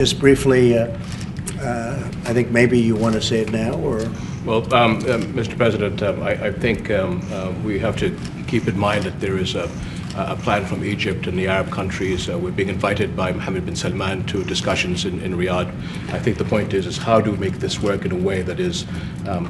Just briefly, I think maybe you want to say it now, or? Well, Mr. President, I think we have to keep in mind that there is a plan from Egypt and the Arab countries. We're being invited by Mohammed bin Salman to discussions in Riyadh. I think the point is how do we make this work in a way that is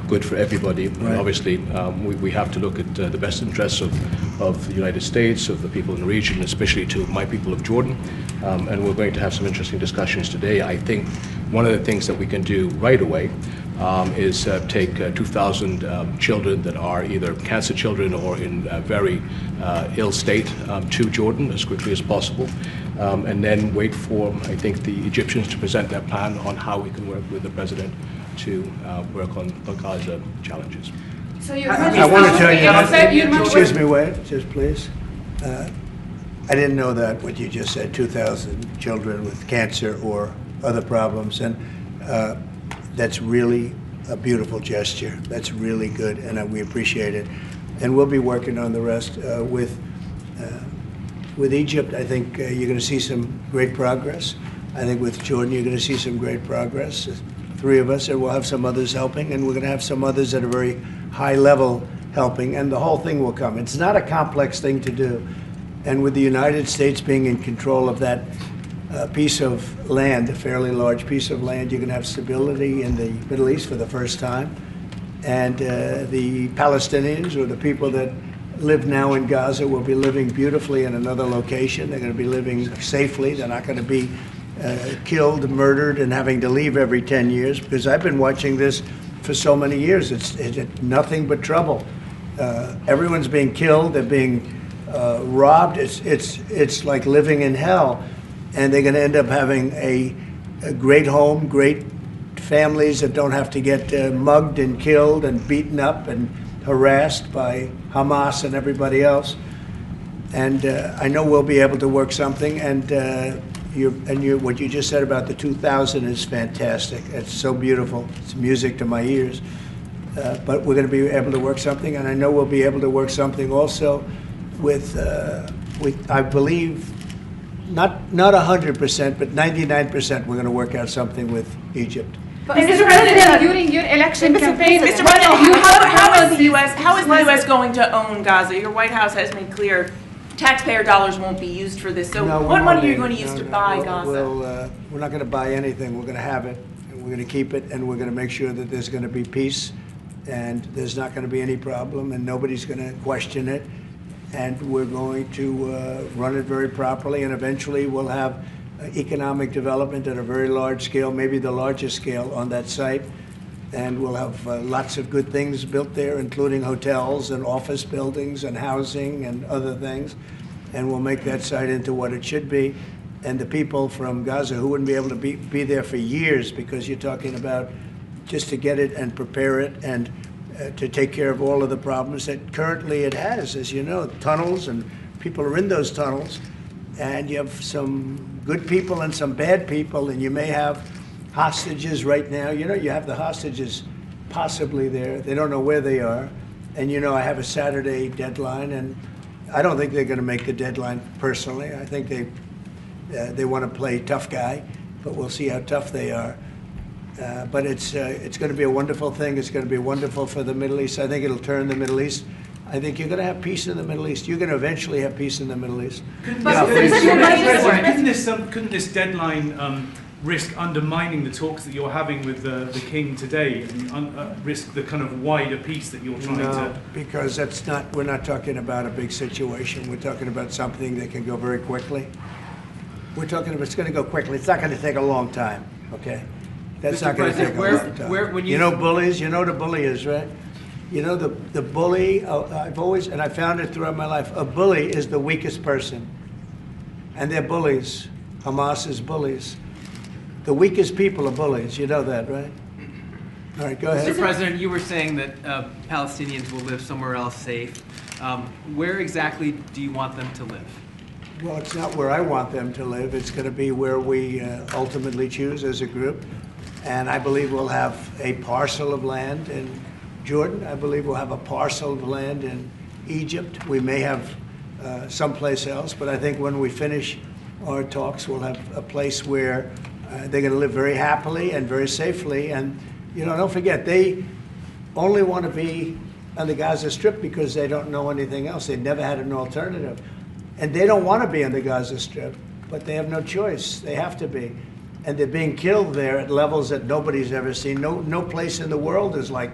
good for everybody? Right. And obviously, we have to look at the best interests of the United States, of the people in the region, especially to my people of Jordan. And we're going to have some interesting discussions today. I think one of the things that we can do right away is take 2,000 children that are either cancer children or in very ill state to Jordan as quickly as possible, and then wait for, I think, the Egyptians to present their plan on how we can work with the president to work on the Gaza challenges. So I want to tell you, excuse me, wait, just please. I didn't know that, what you just said, 2,000 children with cancer or other problems, and that's really a beautiful gesture. That's really good, and we appreciate it. And we'll be working on the rest with Egypt. I think you're going to see some great progress. I think with Jordan, you're going to see some great progress. Three of us, and we'll have some others helping, and we're going to have some others at a very high level helping, and the whole thing will come. It's not a complex thing to do. And with the United States being in control of that piece of land, a fairly large piece of land, you're going to have stability in the Middle East for the first time. And the Palestinians, or the people that live now in Gaza, will be living beautifully in another location. They're going to be living safely. They're not going to be killed, murdered, and having to leave every 10 years, because I've been watching this for so many years. It's nothing but trouble. Everyone's being killed. They're being robbed. It's like living in hell. And they're going to end up having a great home, great families that don't have to get mugged and killed and beaten up and harassed by Hamas and everybody else. And I know we'll be able to work something. And what you just said about the 2,000 is fantastic. It's so beautiful. It's music to my ears. But we're going to be able to work something, and I know we'll be able to work something also with I believe, not 100%, but 99%, we're going to work out something with Egypt. But Mr. President, during your election campaign, Mr. President, how is the U.S. going to own Gaza? Your White House has made clear taxpayer dollars won't be used for this. So what money are you going to use to buy Gaza? We're not going to buy anything. We're going to have it, and we're going to keep it, and we're going to make sure that there's going to be peace, and there's not going to be any problem, and nobody's going to question it. And we're going to run it very properly, and eventually we'll have economic development at a very large scale, maybe the largest scale on that site. And we'll have lots of good things built there, including hotels and office buildings and housing and other things. And we'll make that site into what it should be. And the people from Gaza who wouldn't be able to be there for years, because you're talking about just to get it and prepare it and to take care of all of the problems that currently it has, as you know, tunnels, and people are in those tunnels, and you have some good people and some bad people, and you may have hostages right now. You know, you have the hostages possibly there. They don't know where they are. And, you know, I have a Saturday deadline, and I don't think they're going to make the deadline personally. I think they want to play tough guy, but we'll see how tough they are. But it's going to be a wonderful thing. It's going to be wonderful for the Middle East. I think it'll turn the Middle East. I think you're going to have peace in the Middle East. You're going to eventually have peace in the Middle East. Couldn't this deadline risk undermining the talks that you're having with the King today, and risk the kind of wider peace that you're trying to? No, because we're not talking about a big situation. We're talking about something that can go very quickly. We're talking about it's going to go quickly. It's not going to take a long time, okay? That's not going to take a long time. You know bullies? You know what a bully is, right? You know the bully, I've always, and I found it throughout my life, a bully is the weakest person. And they're bullies. Hamas is bullies. The weakest people are bullies. You know that, right? All right, go ahead. Mr. President, you were saying that Palestinians will live somewhere else safe. Where exactly do you want them to live? Well, it's not where I want them to live. It's going to be where we ultimately choose as a group. And I believe we'll have a parcel of land in Jordan. I believe we'll have a parcel of land in Egypt. We may have someplace else, but I think when we finish our talks, we'll have a place where They're going to live very happily and very safely. And, you know, don't forget, they only want to be on the Gaza Strip because they don't know anything else. They never had an alternative. And they don't want to be on the Gaza Strip, but they have no choice. They have to be. And they're being killed there at levels that nobody's ever seen. No place in the world is like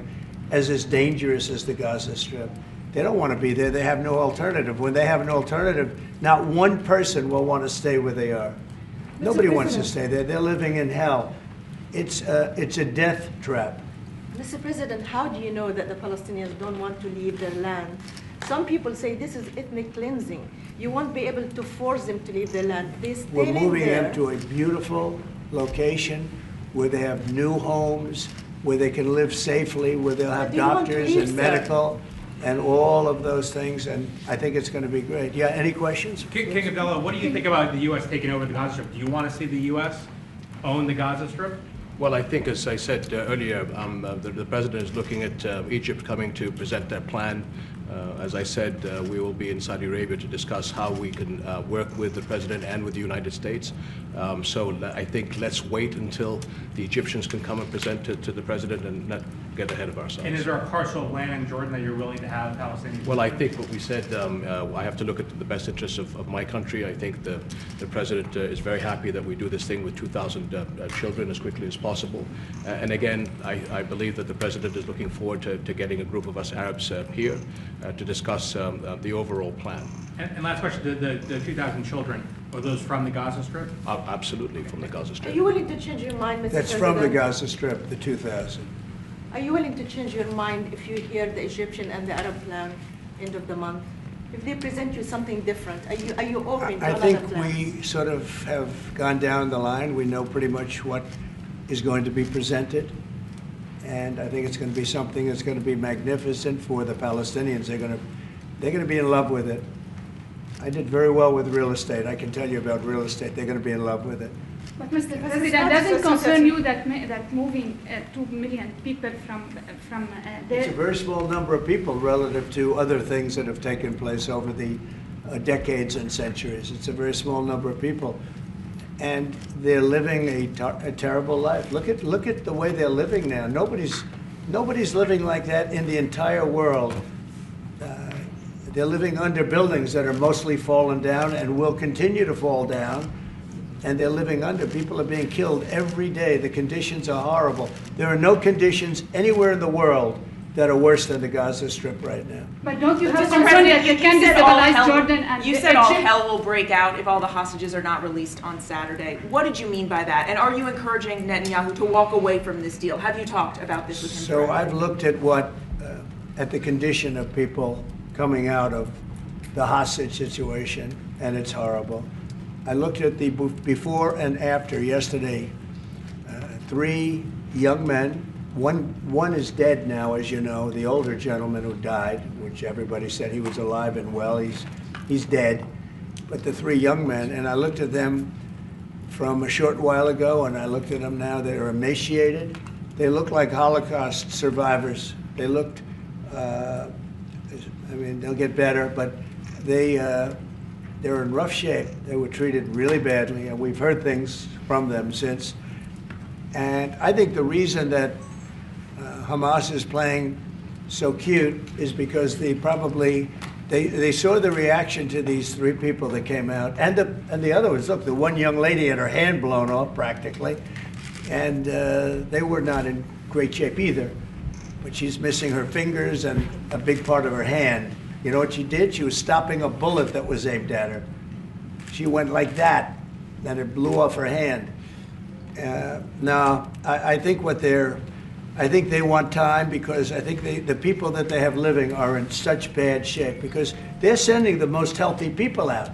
as dangerous as the Gaza Strip. They don't want to be there. They have no alternative. When they have an alternative, not one person will want to stay where they are. Nobody wants to stay there. They're living in hell. It's a death trap. Mr. President, how do you know that the Palestinians don't want to leave their land? Some people say this is ethnic cleansing. You won't be able to force them to leave their land. We're moving them to a beautiful location where they have new homes, where they can live safely, where they'll have doctors and medical and all of those things, and I think it's going to be great. Yeah, any questions? King Abdallah, what do you think about the U.S. taking over the Gaza Strip? Do you want to see the U.S. own the Gaza Strip? Well, I think, as I said earlier, the President is looking at Egypt coming to present their plan. As I said, we will be in Saudi Arabia to discuss how we can work with the President and with the United States. So I think let's wait until the Egyptians can come and present it to the President and not get ahead of ourselves. And is there a parcel of land in Jordan that you're willing to have Palestinians? Well, I think what we said, I have to look at the best interests of my country. I think the President is very happy that we do this thing with 2,000 children as quickly as possible. And again, I believe that the President is looking forward to getting a group of us Arabs here to discuss the overall plan. And last question, the 2,000 children, are those from the Gaza Strip? Absolutely, from the Gaza Strip. Are you willing to change your mind, Mr. That's President? from the Gaza Strip, the 2,000. Are you willing to change your mind if you hear the Egyptian and the Arab plan end of the month? If they present you something different, are you open to I another think plan? we sort of have gone down the line. We know pretty much what is going to be presented. And I think it's going to be something that's going to be magnificent for the Palestinians. They're going to be in love with it. I did very well with real estate. I can tell you about real estate. They're going to be in love with it. But Mr. President, doesn't concern you that moving 2 million people from there? It's a very small number of people relative to other things that have taken place over the decades and centuries. It's a very small number of people. And they're living a terrible life. Look at the way they're living now. Nobody's living like that in the entire world. They're living under buildings that are mostly fallen down and will continue to fall down. And they're living under. People are being killed every day. The conditions are horrible. There are no conditions anywhere in the world that are worse than the Gaza Strip right now. But don't you have Mr. concern President, that you can destabilize Jordan and you said all Egypt? hell will break out if all the hostages are not released on Saturday. What did you mean by that? And are you encouraging Netanyahu to walk away from this deal? Have you talked about this with him? So I've looked at at the condition of people coming out of the hostage situation, and it's horrible. I looked at the before and after yesterday. 3 young men. One is dead now, as you know, the older gentleman who died, which everybody said he was alive and well. He's dead. But the 3 young men, and I looked at them from a short while ago, and I looked at them now. They're emaciated. They look like Holocaust survivors. They looked, I mean, they'll get better, but they're in rough shape. They were treated really badly, and we've heard things from them since. And I think the reason that Hamas is playing so cute is because they saw the reaction to these 3 people that came out, and the other ones. Look, the one young lady had her hand blown off practically, and they were not in great shape either. But she's missing her fingers and a big part of her hand. You know what she did? She was stopping a bullet that was aimed at her. She went like that, and it blew off her hand. Now, I think I think they want time, because I think the people that they have living are in such bad shape, because they're sending the most healthy people out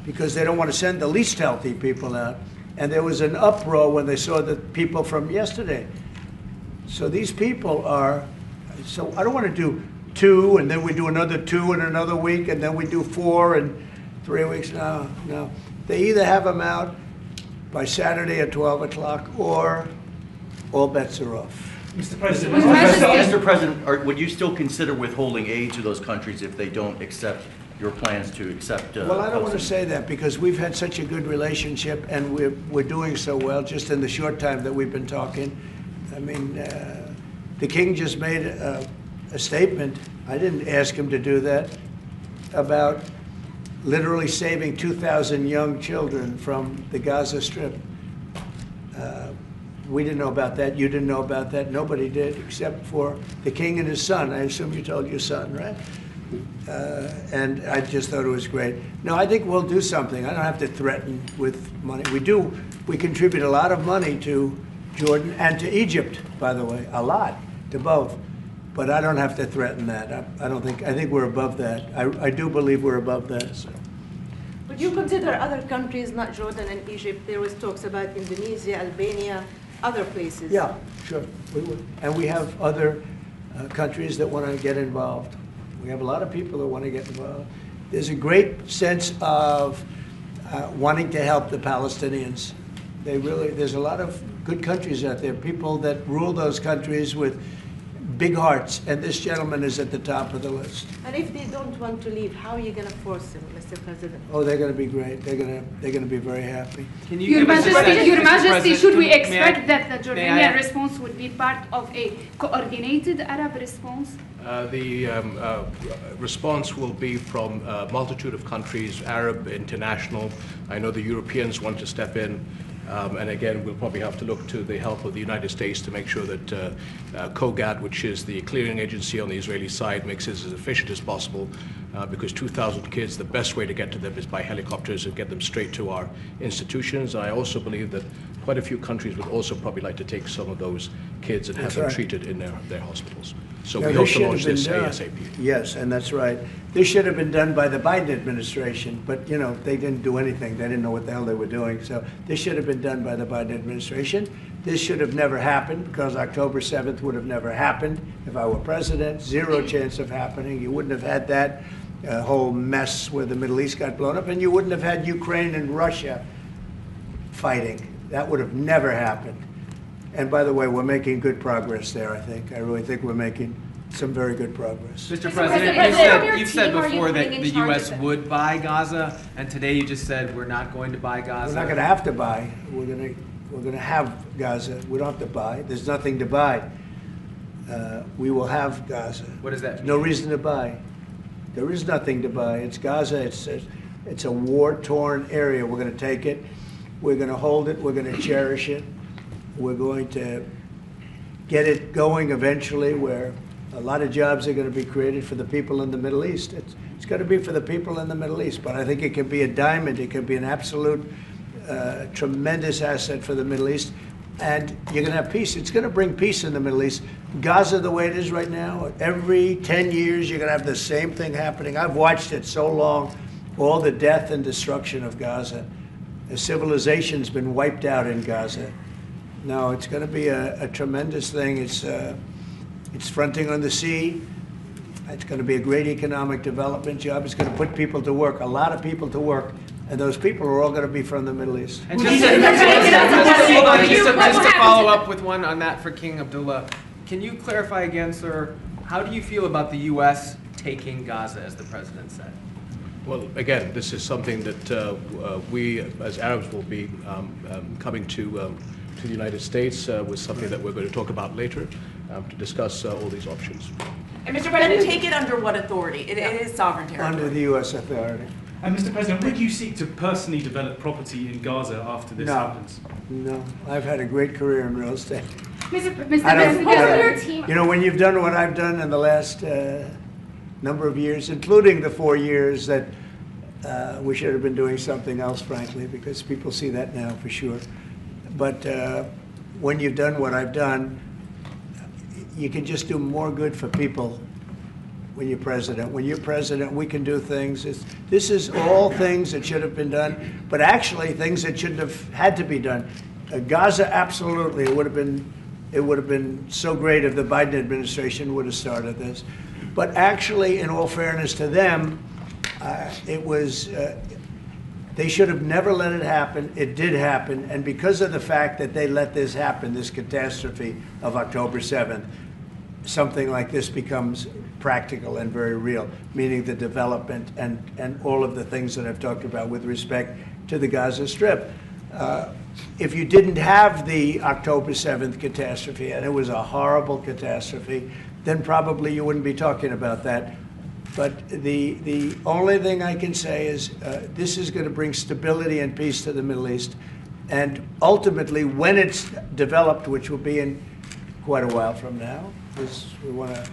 because they don't want to send the least healthy people out. And there was an uproar when they saw the people from yesterday. So these people so I don't want to do 2 and then we do another 2 in another week and then we do 4 in 3 weeks. No. They either have them out by Saturday at 12 o'clock or all bets are off. Mr. President, Mr. President, would you still consider withholding aid to those countries if they don't accept your plans to accept. Well, I don't want to Palestinians. say that because we've had such a good relationship and we're doing so well just in the short time that we've been talking. I mean, the king just made a statement. I didn't ask him to do that, about literally saving 2,000 young children from the Gaza Strip. We didn't know about that. You didn't know about that. Nobody did except for the king and his son. I assume you told your son, right? And I just thought it was great. No, I think we'll do something. I don't have to threaten with money. We contribute a lot of money to Jordan and to Egypt, by the way, a lot, to both. But I don't have to threaten that. I think we're above that. I do believe we're above that. So. Would you consider other countries, not Jordan and Egypt? There was talks about Indonesia, Albania, other places. Yeah, sure, we would. And we have other countries that want to get involved. We have a lot of people that want to get involved. There's a great sense of wanting to help the Palestinians. There's a lot of good countries out there, people that rule those countries with big hearts, and this gentleman is at the top of the list. And if they don't want to leave, how are you going to force them, Mr. President? Oh, they're going to be great. They're going to be very happy. Can you Your give us a Majesty, sense, Your Mr. Majesty, President, should we may I- expect that the may I- Jordanian response would be part of a coordinated Arab response? The response will be from a multitude of countries, Arab, international. I know the Europeans want to step in. And again, we'll probably have to look to the help of the United States to make sure that COGAT, which is the clearing agency on the Israeli side, makes it as efficient as possible, because 2,000 kids, the best way to get to them is by helicopters and get them straight to our institutions. I also believe that quite a few countries would also probably like to take some of those kids and have them treated in their hospitals. So we hope to launch this ASAP. Yes, and that's right. This should have been done by the Biden administration, but you know, they didn't do anything. They didn't know what the hell they were doing. So this should have been done by the Biden administration. This should have never happened because October 7th would have never happened if I were president. Zero chance of happening. You wouldn't have had that whole mess where the Middle East got blown up, and you wouldn't have had Ukraine and Russia fighting. That would have never happened. And by the way, we're making good progress there, I think. I really think we're making some very good progress. Mr. President, President, you've said your team, before are you that putting in the charge U.S. of it? would buy Gaza, and today you just said we're not going to buy Gaza. We're not going to have to buy. We're going to have Gaza. We don't have to buy. There's nothing to buy. We will have Gaza. What does that mean? No reason to buy. There is nothing to buy. It's Gaza. It's a war-torn area. We're going to take it. We're going to hold it. We're going to cherish it. We're going to get it going eventually, where a lot of jobs are going to be created for the people in the Middle East. It's going to be for the people in the Middle East, but I think it can be a diamond. It can be an absolute tremendous asset for the Middle East, and you're going to have peace. It's going to bring peace in the Middle East. Gaza, the way it is right now, every 10 years you're going to have the same thing happening. I've watched it so long, all the death and destruction of Gaza. The civilization's been wiped out in Gaza. No, it's going to be a tremendous thing. It's fronting on the sea. It's going to be a great economic development job. It's going to put people to work, a lot of people to work, and those people are all going to be from the Middle East. And just to follow up with one on that for King Abdullah, can you clarify again, sir, how do you feel about the U.S. taking Gaza, as the president said? Well, again, this is something that we, as Arabs, will be coming to the United States with something that we're going to talk about later to discuss all these options. And Mr. President, take it under what authority? It is sovereign territory. Under the U.S. authority. And Mr. President, would you seek to personally develop property in Gaza after this happens? No. I've had a great career in real estate. Mr. I President, your team. You know, when you've done what I've done in the last number of years, including the 4 years that we should have been doing something else, frankly, because people see that now for sure. But when you've done what I've done, you can just do more good for people when you're president. When you're president, we can do things. This is all things that should have been done, but actually things that shouldn't have had to be done. Gaza, absolutely, it would have been so great if the Biden administration would have started this. But actually, in all fairness to them, they should have never let it happen. It did happen, and because of the fact that they let this happen, this catastrophe of October 7th, something like this becomes practical and very real, meaning the development and all of the things that I've talked about with respect to the Gaza Strip. If you didn't have the October 7th catastrophe, and it was a horrible catastrophe, then probably you wouldn't be talking about that. But the only thing I can say is this is going to bring stability and peace to the Middle East. And ultimately, when it's developed, which will be in quite a while from now, because we want to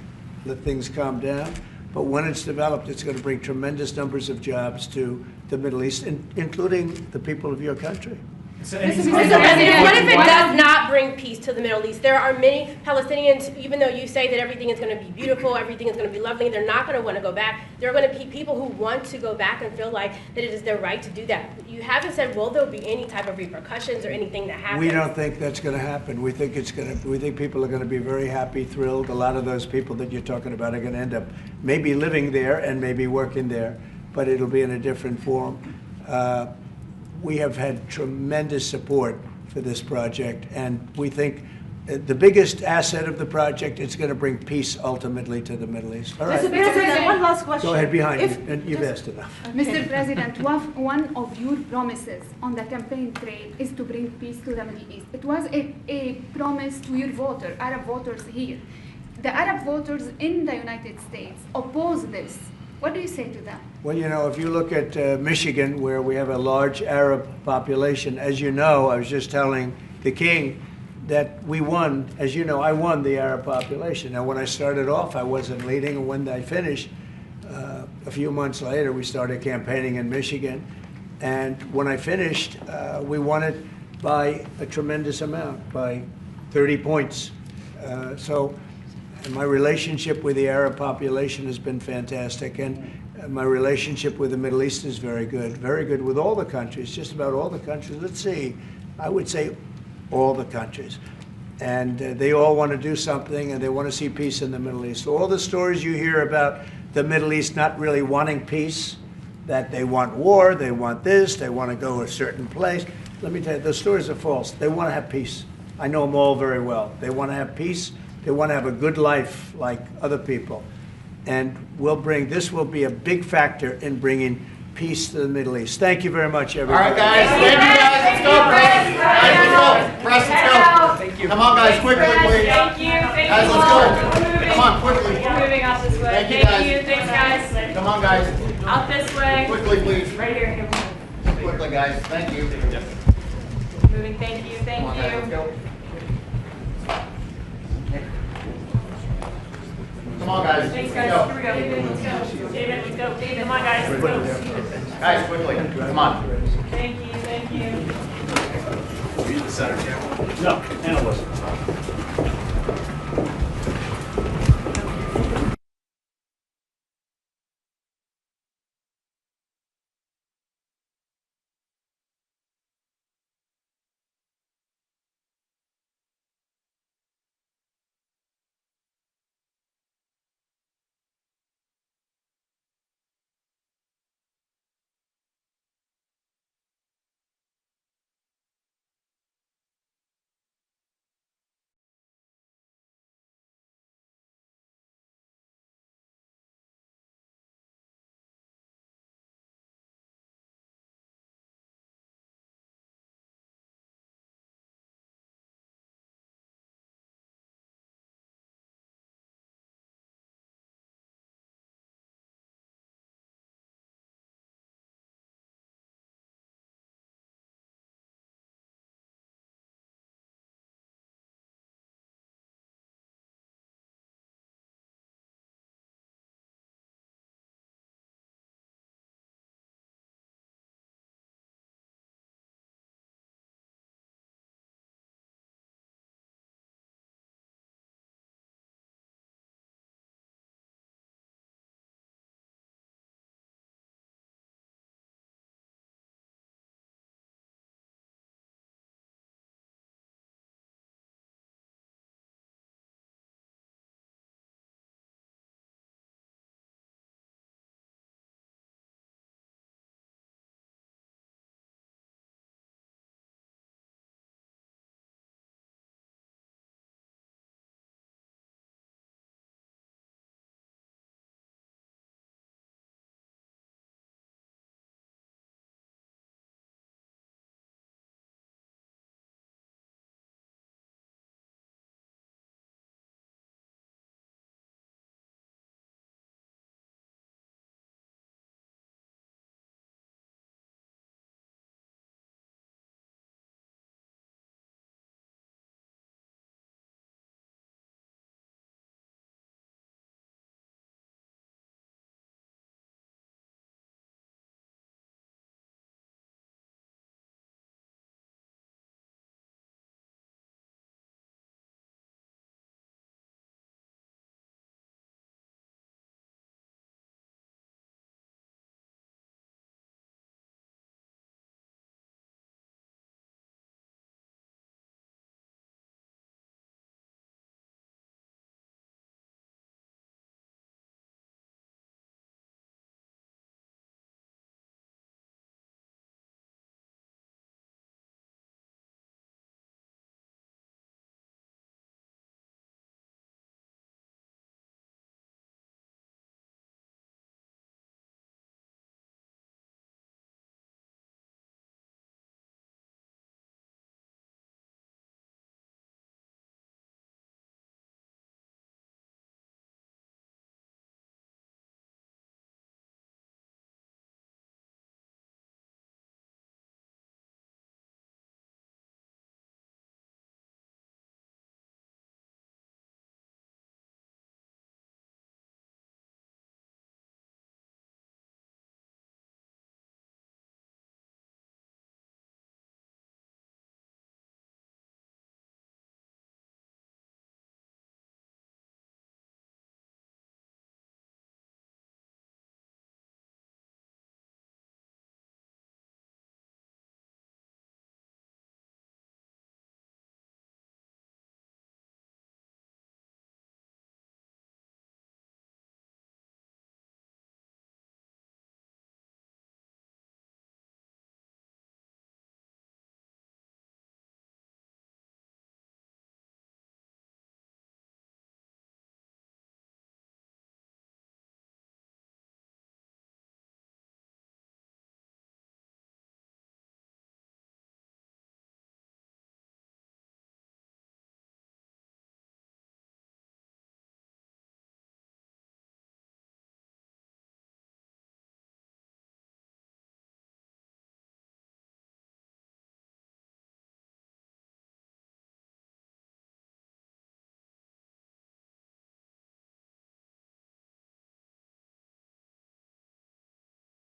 let things calm down, but when it's developed, it's going to bring tremendous numbers of jobs to the Middle East, including the people of your country. Mr. President, what if it does not bring peace to the Middle East? There are many Palestinians, even though you say that everything is going to be beautiful, everything is going to be lovely, they're not going to want to go back. There are going to be people who want to go back and feel like that it is their right to do that. You haven't said, will there be any type of repercussions or anything that happens? We don't think that's going to happen. We think we think people are going to be very happy, thrilled. A lot of those people that you're talking about are going to end up maybe living there and maybe working there, but it'll be in a different form. We have had tremendous support for this project, and we think the biggest asset of the project is going to bring peace ultimately to the Middle East. All right. Mr. President, one last question. Go ahead, behind you, and you've asked enough. Mr. President, one of your promises on the campaign trail is to bring peace to the Middle East. It was a promise to your voters, Arab voters here. The Arab voters in the United States oppose this. What do you say to them? Well, you know, if you look at Michigan, where we have a large Arab population, as you know, I was just telling the King that we won. As you know, I won the Arab population. Now, when I started off, I wasn't leading, and when I finished, a few months later, we started campaigning in Michigan. And when I finished, we won it by a tremendous amount, by 30 points. And my relationship with the Arab population has been fantastic, and my relationship with the Middle East is very good with all the countries, just about all the countries. Let's see, I would say all the countries. And they all want to do something, and they want to see peace in the Middle East. All the stories you hear about the Middle East not really wanting peace, that they want war, they want this, they want to go a certain place. Let me tell you, those stories are false. They want to have peace. I know them all very well. They want to have peace. They want to have a good life like other people. And this will be a big factor in bringing peace to the Middle East. Thank you very much, everybody. All right, guys. Thank you, guys. Let's go, press. Guys, let's go. Press, let's go. Thank you. Come on, guys, quickly, please. Thank you. Guys, let's go. Come on, quickly. We're moving out this way. Thank you, guys. Thanks, guys. Come on, guys. Out this way. Quickly, please. Right here. Quickly, guys. Thank you. Moving. Thank you. Thank Come on, guys, let's you. go. Come on, guys. Thanks, guys. Here we go. Let's go. David, let's go. David, come on, guys. Let's go. Guys, quickly. Come on. Thank you. Thank you. No, analyst.